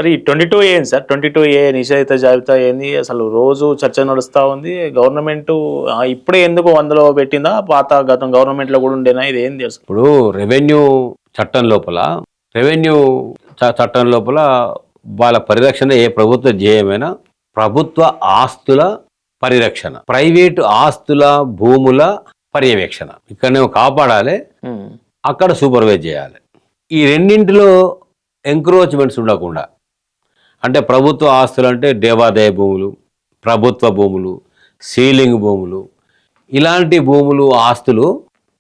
సరే ఈ 22 ఏంది సార్? 22 నిషేధిత జాబితా ఏంది? అసలు రోజు చర్చ నడుస్తా ఉంది. గవర్నమెంటు ఇప్పుడే ఎందుకు అందులో పెట్టిందా? గతం గవర్నమెంట్‌లో గూడా ఉండేనా? ఇదేంది అసలు? ఇప్పుడు రెవెన్యూ చట్టం లోపల రెవెన్యూ చట్టం లోపల వాళ్ళ పరిరక్షణ ఏ ప్రభుత్వ ధ్యేయమైనా ప్రభుత్వ ఆస్తుల పరిరక్షణ, ప్రైవేటు ఆస్తుల భూముల పర్యవేక్షణ. ఇక్కడనేమో కాపాడాలి, అక్కడ సూపర్వైజ్ చేయాలి. ఈ రెండింటిలో ఎంక్రోచ్మెంట్స్ ఉండకుండా, అంటే ప్రభుత్వ ఆస్తులు అంటే దేవాదాయ భూములు, ప్రభుత్వ భూములు, సీలింగ్ భూములు, ఇలాంటి భూములు ఆస్తులు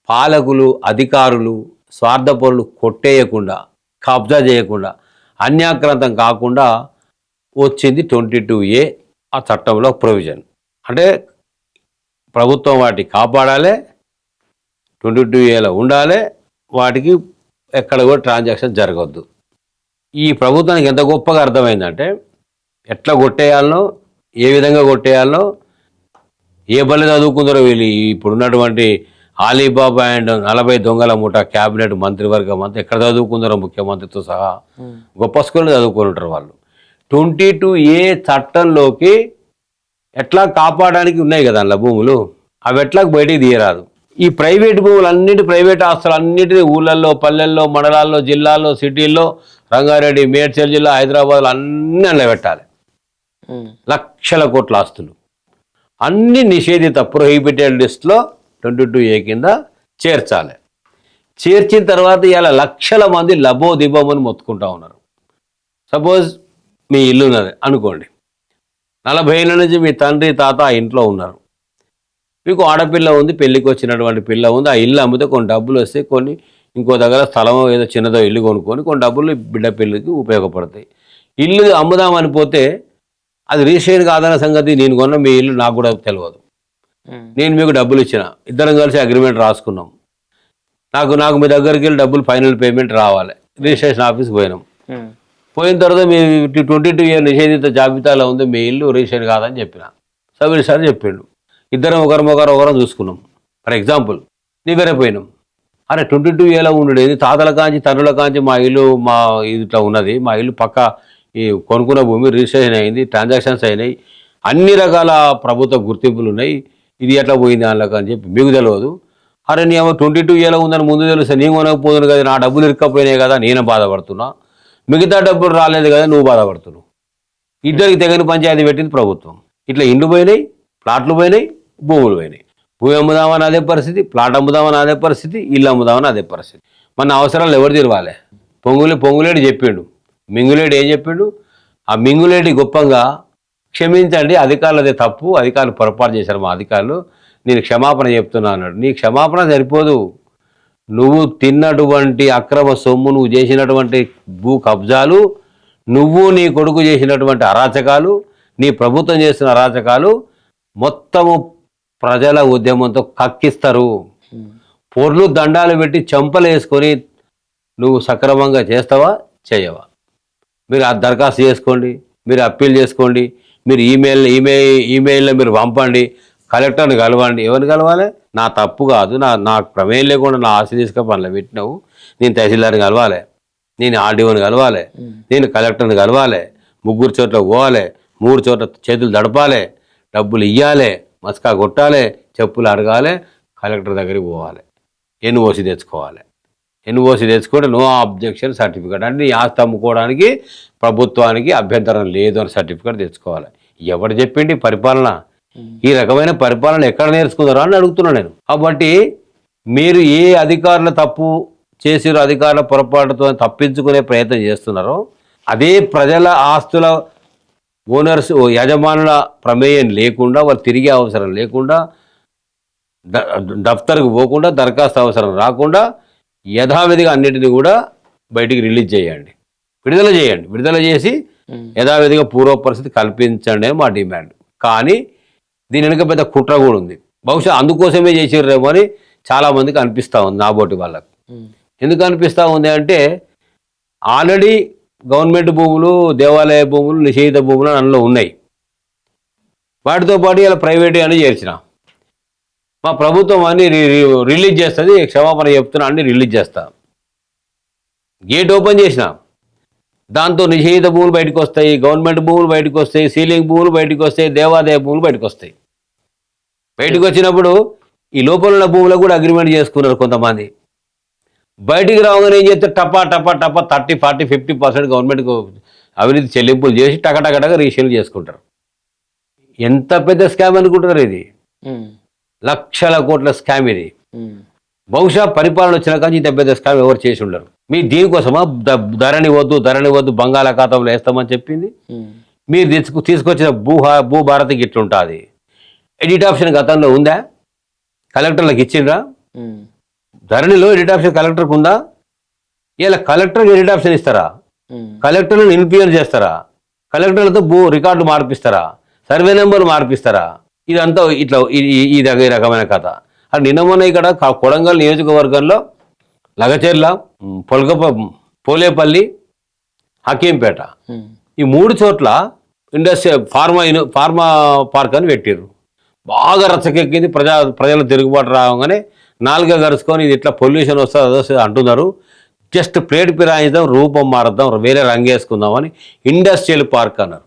పాలకులు అధికారులు స్వార్థపరులు కొట్టేయకుండా, కబ్జా చేయకుండా, అన్యాక్రాంతం కాకుండా వచ్చింది 22A ఆ చట్టంలో ప్రొవిజన్. అంటే ప్రభుత్వం వాటిని కాపాడాలి, 22Aలో ఉండాలి, వాటికి ఎక్కడ కూడా ట్రాన్సాక్షన్ జరగద్దు. ఈ ప్రభుత్వానికి ఎంత గొప్పగా అర్థమైందంటే ఎట్లా కొట్టేయాలనో, ఏ విధంగా కొట్టేయాలనో, ఏ బలి చదువుకుందరో వీళ్ళు ఇప్పుడున్నటువంటి అలీబాబా అండ్ 40 దొంగల ముఠ క్యాబినెట్ మంత్రివర్గం అంతా ఎక్కడ చదువుకుందరో ముఖ్యమంత్రితో సహా గొప్ప స్కూల్లో చదువుకొని ఉంటారు వాళ్ళు. 22A చట్టంలోకి ఎట్లా కాపాడడానికి ఉన్నాయి కదా అందులో భూములు, అవి ఎట్లా బయటికి తీయరాదు. ఈ ప్రైవేట్ భూములు అన్నింటి, ప్రైవేట్ ఆస్తులు అన్నింటినీ ఊళ్ళల్లో, పల్లెల్లో, మండలాల్లో, జిల్లాల్లో, సిటీల్లో, రంగారెడ్డి, మేడ్చల్ జిల్లా, హైదరాబాద్లో అన్నీ అందులో పెట్టాలి. లక్షల కోట్ల ఆస్తులు అన్ని నిషేధిత ప్రొహిబిటెడ్ లిస్ట్లో 22A కింద చేర్చాలి. చేర్చిన తర్వాత ఇలా లక్షల మంది లబోదిబోమని మొత్తుకుంటా ఉన్నారు. సపోజ్ మీ ఇల్లు ఉన్నది అనుకోండి, 40 ఏళ్ళ నుంచి మీ తండ్రి తాత ఆ ఇంట్లో ఉన్నారు. మీకు ఆడపిల్ల ఉంది, పెళ్ళికి వచ్చినటువంటి పిల్ల ఉంది. ఆ ఇల్లు అమ్మితే కొన్ని డబ్బులు వస్తే, కొన్ని ఇంకో దగ్గర స్థలమో ఏదో చిన్నదో ఇల్లు కొనుక్కొని కొన్ని డబ్బులు బిడ్డ పెళ్ళికి ఉపయోగపడతాయి. ఇల్లు అమ్ముదామని పోతే అది రిజిస్ట్రేషన్ కాదన్న సంగతి నేను కొన్న మీ ఇల్లు నాకు కూడా తెలియదు. నేను మీకు డబ్బులు ఇచ్చిన, ఇద్దరం కలిసి అగ్రిమెంట్ రాసుకున్నాం. నాకు మీ దగ్గరికి వెళ్ళి డబ్బులు ఫైనల్ పేమెంట్ రావాలి. రిజిస్ట్రేషన్ ఆఫీస్కి పోయినాం. పోయిన తర్వాత మీ 22A నిషేధిత జాబితాలో ఉంది, మీ ఇల్లు రిజిస్ట్రేషన్ కాదని చెప్పిన. సబ్ రిజిస్టర్ చెప్పిండు. ఇద్దరం ఒకరం చూసుకున్నాం. ఫర్ ఎగ్జాంపుల్ నీ వేరే పోయినాం. అరే 22Aలో ఉండేది తాతల కాంచి తండ్రుల కాంచి మా ఇల్లు ఇట్లా ఉన్నది, మా ఇల్లు పక్క ఈ కొనుక్కున్న భూమి రిజిస్ట్రేషన్ అయింది, ట్రాన్సాక్షన్స్ అయినాయి, అన్ని రకాల ప్రభుత్వ గుర్తింపులు ఉన్నాయి, ఇది ఎట్లా పోయింది అందులోకి అని చెప్పి మీకు తెలియదు. అరే నీ 22Aలో ఉందని ముందు తెలుస్తే నేను కొనకపోదును కదా, నా డబ్బులు ఇరుక్కపోయినాయి కదా, నేను బాధపడుతున్నా, మిగతా డబ్బులు రాలేదు కదా నువ్వు బాధపడుతున్నావు. ఇద్దరికి తెగని పంచాయతీ పెట్టింది ప్రభుత్వం. ఇట్లా ఇండ్లు పోయినాయి, ప్లాట్లు పోయినాయి, భూములు పోయినాయి. భూమి అమ్ముదామని అదే పరిస్థితి, ప్లాట్ అమ్ముదామని అదే పరిస్థితి, ఇల్లు అమ్ముదామని అదే పరిస్థితి. మన అవసరాలు ఎవరు తీరవాలి? పొంగులేటి చెప్పిండు, మింగులేటి ఏం చెప్పిండు? ఆ మింగులేటి గొప్పగా క్షమించండి అధికారులదే తప్పు, అధికారులు పొరపాటు చేశారు మా అధికారులు, నేను క్షమాపణ చెప్తున్నా అన్నాడు. నీ క్షమాపణ సరిపోదు, నువ్వు తిన్నటువంటి అక్రమ సొమ్ము, నువ్వు చేసినటువంటి భూ కబ్జాలు, నువ్వు నీ కొడుకు చేసినటువంటి అరాచకాలు, నీ ప్రభుత్వం చేస్తున్న అరాచకాలు మొత్తము ప్రజల ఉద్యమంతో కక్కిస్తారు. పొర్లు దండాలు పెట్టి చెంపలు వేసుకొని నువ్వు సక్రమంగా చేస్తావా చేయవా? మీరు ఆ దరఖాస్తు చేసుకోండి, మీరు అప్పీల్ చేసుకోండి, మీరు ఈమెయిల్లో మీరు పంపండి, కలెక్టర్ని కలవండి. ఎవరిని కలవాలి? నా తప్పు కాదు, నాకు ప్రమేయం లేకుండా నా ఆస్తి తీసుకొని పనులు పెట్టినావు, నేను తహసీల్దార్ని కలవాలి, నేను ఆర్డీఓని కలవాలి, నేను కలెక్టర్ని కలవాలి, 3 చోట్ల పోవాలి, 3 చోట్ల చేతులు దడపాలి, డబ్బులు ఇవ్వాలి, మస్కా కొట్టాలి, చెప్పులు అడగాలి, కలెక్టర్ దగ్గరికి పోవాలి, ఎన్ఓసి తెచ్చుకోవాలి. ఎన్ఓసి తెచ్చుకుంటే నో అబ్జెక్షన్ సర్టిఫికేట్, అంటే నీ ఆస్తి అమ్ముకోవడానికి ప్రభుత్వానికి అభ్యంతరం లేదు అని సర్టిఫికేట్ తెచ్చుకోవాలి. ఎవరు చెప్పిండి పరిపాలన? ఈ రకమైన పరిపాలన ఎక్కడ నేర్చుకున్నారో అని అడుగుతున్నా నేను. కాబట్టి మీరు ఏ అధికారులు తప్పు చేసిరో, అధికారుల పొరపాటుతో తప్పించుకునే ప్రయత్నం చేస్తున్నారో, అదే ప్రజల ఆస్తుల ఓనర్స్ యజమానుల ప్రమేయం లేకుండా, వాళ్ళు తిరిగే అవసరం లేకుండా, దఫ్తర్కు పోకుండా, దరఖాస్తు అవసరం రాకుండా యథావిధిగా అన్నిటిని కూడా బయటికి రిలీజ్ చేయండి, విడుదల చేసి యథావిధిగా పూర్వ పరిస్థితి కల్పించండి అని మా డిమాండ్. కానీ దీని వెనుక పెద్ద కుట్ర కూడా ఉంది. బహుశా అందుకోసమే చేసిర్రేమో అని చాలామందికి అనిపిస్తూ ఉంది, నాబోటి వాళ్ళకు. ఎందుకు అనిపిస్తూ ఉంది అంటే, ఆల్రెడీ గవర్నమెంట్ భూములు, దేవాలయ భూములు, నిషేధిత భూములు అందులో ఉన్నాయి. వాటితో పాటు ఇలా ప్రైవేట్ అని చేర్చిన మా ప్రభుత్వం అన్ని రిలీజ్ చేస్తుంది, క్షమాపణ చెప్తున్నా అన్ని రిలీజ్ చేస్తా. గేట్ ఓపెన్ చేసిన, దాంతో నిషేధిత భూములు బయటకు వస్తాయి, గవర్నమెంట్ భూములు బయటకు వస్తాయి, సీలింగ్ భూములు బయటకు వస్తాయి, దేవాదాయ భూములు బయటకు వస్తాయి. బయటకు వచ్చినప్పుడు ఈ లోపల ఉన్న భూములకు కూడా అగ్రిమెంట్ చేసుకున్నారు కొంతమంది. బయటికి రాగానే ఏం చేస్తే టపా 30, 40, 50% గవర్నమెంట్కు అవినీతి చెల్లింపులు చేసి టకటకటగా రీషేల్ చేసుకుంటారు. ఎంత పెద్ద స్కామ్ అనుకుంటారు ఇది, లక్షల కోట్ల స్కామ్ ఇది. బహుశా పరిపాలన వచ్చిన కానీ ఇంత పెద్ద స్కామ్ ఎవరు చేసి ఉండరు. మీ దీనికోసమా ధరణి వద్దు బంగాళాఖాతంలో వేస్తామని చెప్పింది. మీరు తీసుకొచ్చిన భూభారతికి ఇట్లుంటుంది. ఎడిట్ ఆప్షన్ గతంలో ఉందా? కలెక్టర్లకు ఇచ్చిండ్రా? ధరణిలో ఎడిట్ ఆప్షన్ కలెక్టర్కి ఉందా? ఇలా కలెక్టర్కి ఎడిట్ ఆప్షన్ ఇస్తారా? కలెక్టర్లను ఇన్ఫ్లుయెన్స్ చేస్తారా? కలెక్టర్లతో రికార్డులు మార్పిస్తారా? సర్వే నెంబర్లు మార్పిస్తారా? ఇదంతా ఇట్లా ఈ రకమైన కథ. అది నిన్న మొన్న ఇక్కడ కొడంగల్ నియోజకవర్గంలో లగచెర్ల, పోలేపల్లి, హకీంపేట ఈ 3 చోట్ల ఫార్మా పార్క్ అని పెట్టిర్రు. బాగా రచ్చకెక్కింది. ప్రజలు తిరుగుబాటు రాగానే నాలుగా గరుచుకొని ఇది ఇట్లా పొల్యూషన్ వస్తుంది అదొస్తుంది అంటున్నారు. జస్ట్ ప్లేట్ పిరాయిద్దాం, రూపం మారుద్దాం, వేరే రంగు వేసుకుందామని ఇండస్ట్రియల్ పార్క్ అన్నారు.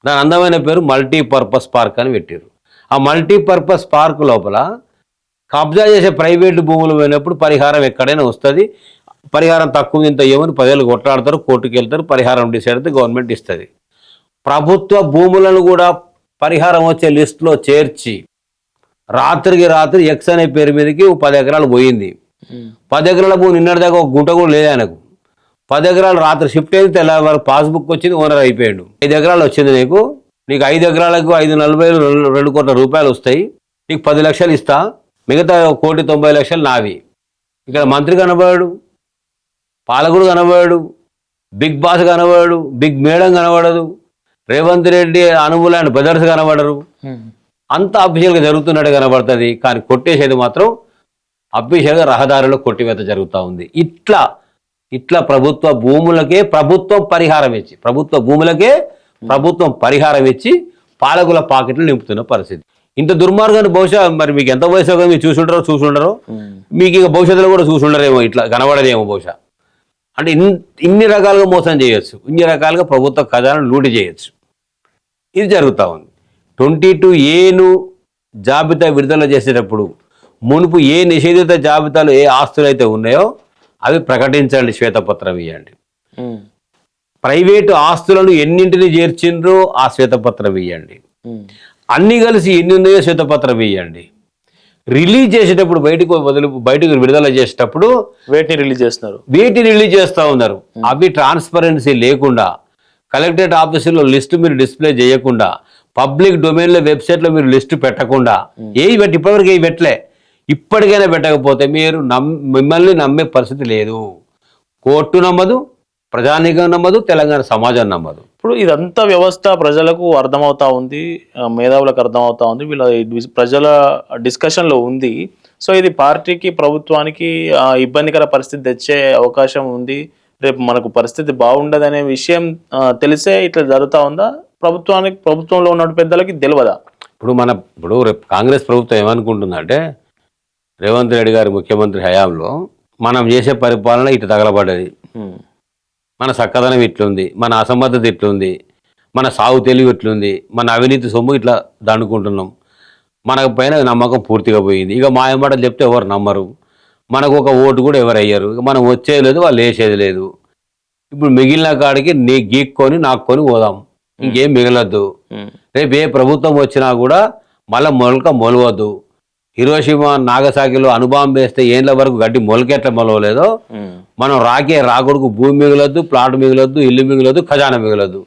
దాని అందమైన పేరు మల్టీపర్పస్ పార్క్ అని పెట్టారు. ఆ మల్టీపర్పస్ పార్క్ లోపల కబ్జా చేసే ప్రైవేటు భూములు పోయినప్పుడు పరిహారం ఎక్కడైనా వస్తుంది. పరిహారం తక్కువ ఇంత ఏమని ప్రజలు కొట్లాడతారు, కోర్టుకు వెళ్తారు, పరిహారం డిసైడ్ అయితే గవర్నమెంట్ ఇస్తుంది. ప్రభుత్వ భూములను కూడా పరిహారం వచ్చే లిస్టులో చేర్చి రాత్రికి రాత్రి ఎక్స్ అనే పేరు మీదకి 10 ఎకరాలు పోయింది. 10 ఎకరాల భూమి నిన్నటిదాకా ఒక గుంట కూడా లేదు ఆయనకు. 10 ఎకరాలు రాత్రి షిఫ్ట్ అయితే తెల్లారి వారు పాస్బుక్ వచ్చింది, ఓనర్ అయిపోయాడు. 5 ఎకరాలు వచ్చింది నీకు 5 ఎకరాలకు 540 2 కోట్ల రూపాయలు వస్తాయి. నీకు 10 లక్షలు ఇస్తా, మిగతా 1,90,00,000 నావి. ఇక్కడ మంత్రి కనబడాడు, పాలకుడు కనబడాడు, బిగ్ బాస్ కనబడాడు, బిగ్ మేడం కనబడదు, రేవంత్ రెడ్డి అనుభూలు అండ్ బ్రదర్స్ కనబడరు. అంత అఫీషియల్గా జరుగుతున్నట్టు కనబడుతుంది. కానీ కొట్టేసేది మాత్రం అఫీషియల్గా రహదారిలో కొట్టివేత జరుగుతూ ఉంది. ఇట్లా ప్రభుత్వ భూములకే ప్రభుత్వం పరిహారం ఇచ్చి పాలకుల పాకెట్లు నింపుతున్న పరిస్థితి. ఇంత దుర్మార్గాన్ని బహుశా మరి మీకు ఎంత వయసు మీరు చూసుండరో మీకు ఇక భవిష్యత్తులో కూడా చూసుండరేమో, ఇట్లా కనబడదేమో బహుశా. అంటే ఇన్ని రకాలుగా మోసం చేయొచ్చు, ఇన్ని రకాలుగా ప్రభుత్వ ఖజానాను లూటి చేయొచ్చు. ఇది జరుగుతూ ఉంది. 22A జాబితా విడుదల చేసేటప్పుడు మునుపు ఏ నిషేధిత జాబితాలు ఏ ఆస్తులు అయితే ఉన్నాయో అవి ప్రకటించండి, శ్వేతపత్రం ఇవ్వండి. ప్రైవేటు ఆస్తులను ఎన్నింటిని చేర్చిండ్రో ఆ శ్వేతపత్రం ఇవ్వండి. అన్ని కలిసి ఎన్ని ఉన్నాయో శ్వేతపత్రం ఇవ్వండి. రిలీజ్ చేసేటప్పుడు బయటకు విడుదల చేసేటప్పుడు వేటిని రిలీజ్ చేస్తూ ఉన్నారు. అవి ట్రాన్స్పరెన్సీ లేకుండా, కలెక్టరేట్ ఆఫీసులో లిస్టు మీరు డిస్ప్లే చేయకుండా, పబ్లిక్ డొమైన్లో వెబ్సైట్లో మీరు లిస్టు పెట్టకుండా, ఇప్పటివరకు ఏవి పెట్టలే. ఇప్పటికైనా పెట్టకపోతే మీరు మిమ్మల్ని నమ్మే పరిస్థితి లేదు. కోర్టు నమ్మదు, ప్రజానీకం నమ్మదు, తెలంగాణ సమాజం నమ్మదు. ఇప్పుడు ఇదంతా వ్యవస్థ ప్రజలకు అర్థమవుతా ఉంది, మేధావులకు అర్థమవుతా ఉంది, వీళ్ళ ప్రజల డిస్కషన్లో ఉంది. సో ఇది పార్టీకి ప్రభుత్వానికి ఇబ్బందికర పరిస్థితి తెచ్చే అవకాశం ఉంది. రేపు మనకు పరిస్థితి బాగుండదనే విషయం తెలిసే ఇట్లా జరుగుతూ ఉందా? ప్రభుత్వంలో ఉన్న పెద్దలకి తెలియదా? ఇప్పుడు రేపు కాంగ్రెస్ ప్రభుత్వం ఏమనుకుంటుందంటే రేవంత్ రెడ్డి గారి ముఖ్యమంత్రి హయాంలో మనం చేసే పరిపాలన ఇటు తగలబడ్డది, మన చక్కదనం ఇట్లుంది, మన అసమర్థత ఇట్లుంది, మన సాగు తెలివి ఇట్లుంది, మన అవినీతి సొమ్ము ఇట్లా దండుకుంటున్నాం, మనకు పైన నమ్మకం పూర్తిగా పోయింది. ఇక మాయమాటలు చెప్తే ఎవరు నమ్మరు, మనకు ఒక ఓటు కూడా ఎవరు అయ్యారు, ఇక మనం వచ్చేది లేదు, వాళ్ళు వేసేది లేదు. ఇప్పుడు మిగిలిన కాడికి గీక్కొని నాక్కొని పోదాం, ఇంకేం మిగలద్దు. రేపు ఏ ప్రభుత్వం వచ్చినా కూడా మళ్ళీ మొలవద్దు. హిరోషిమా నాగసాకిలో అణుబాంబు వేస్తే ఏళ్ళ వరకు గడ్డి మొలకెట్లా మొలవలేదో మనం రాకొడుకు భూమి మిగలొద్దు, ప్లాట్ మిగలొద్దు, ఇల్లు మిగలొద్దు, ఖజానా మిగలొద్దు,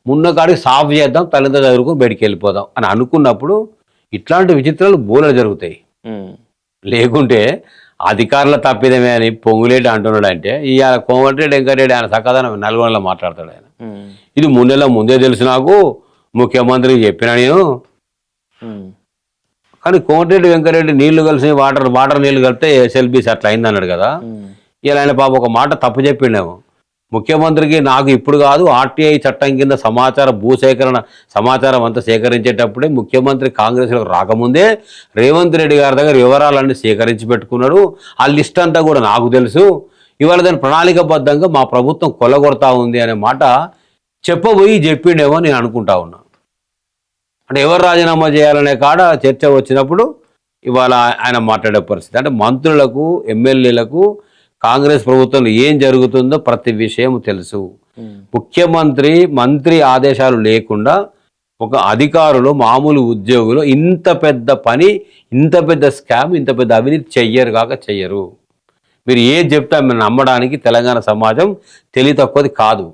మున్న కాడికి సాఫ్ చేద్దాం, తల్లిదండ్రులు చదువుకుని బయటికి వెళ్ళిపోదాం అని అనుకున్నప్పుడు ఇట్లాంటి విచిత్రాలు బోలెడు జరుగుతాయి. లేకుంటే అధికారుల తప్పిదమే అని పొంగులేటి అంటున్నాడు. అంటే ఇవాళ కోమటిరెడ్డి వెంకటరెడ్డి ఆయన సకాదానం నల్గొండలో మాట్లాడతాడు. ఆయన ఇది 3 నెలల ముందే తెలుసు నాకు, ముఖ్యమంత్రికి చెప్పినా నేను. కానీ కోమటిరెడ్డి వెంకటరెడ్డి నీళ్లు కలిసి వాటర్ నీళ్లు కలిపితే ఎస్ఎల్బీస్ అట్లా అయింది అన్నాడు కదా. ఇలా ఆయన పాప ఒక మాట తప్పు చెప్పిండేమో. ముఖ్యమంత్రికి నాకు ఇప్పుడు కాదు, ఆర్టీఐ చట్టం కింద భూసేకరణ సమాచారం అంతా సేకరించేటప్పుడే ముఖ్యమంత్రి కాంగ్రెస్లోకి రాకముందే రేవంత్ రెడ్డి గారి దగ్గర వివరాలన్నీ సేకరించి పెట్టుకున్నాడు. ఆ లిస్ట్ అంతా కూడా నాకు తెలుసు. ఇవాళ దాని ప్రణాళికబద్ధంగా మా ప్రభుత్వం కొల్లగొడతా ఉంది అనే మాట చెప్పబోయి చెప్పిండేమో నేను అనుకుంటా ఉన్నా. అంటే ఎవరు రాజీనామా చేయాలనే కాడ చర్చ వచ్చినప్పుడు ఇవాళ ఆయన మాట్లాడే పరిస్థితి. అంటే మంత్రులకు, ఎమ్మెల్యేలకు కాంగ్రెస్ ప్రభుత్వంలో ఏం జరుగుతుందో ప్రతి విషయం తెలుసు. మంత్రి ఆదేశాలు లేకుండా ఒక అధికారులు, మామూలు ఉద్యోగులు ఇంత పెద్ద పని, ఇంత పెద్ద స్కామ్, ఇంత పెద్ద అవినీతి చెయ్యరు. మీరు ఏది చెప్తా మీరు నమ్మడానికి తెలంగాణ సమాజం తెలివి తక్కువది కాదు.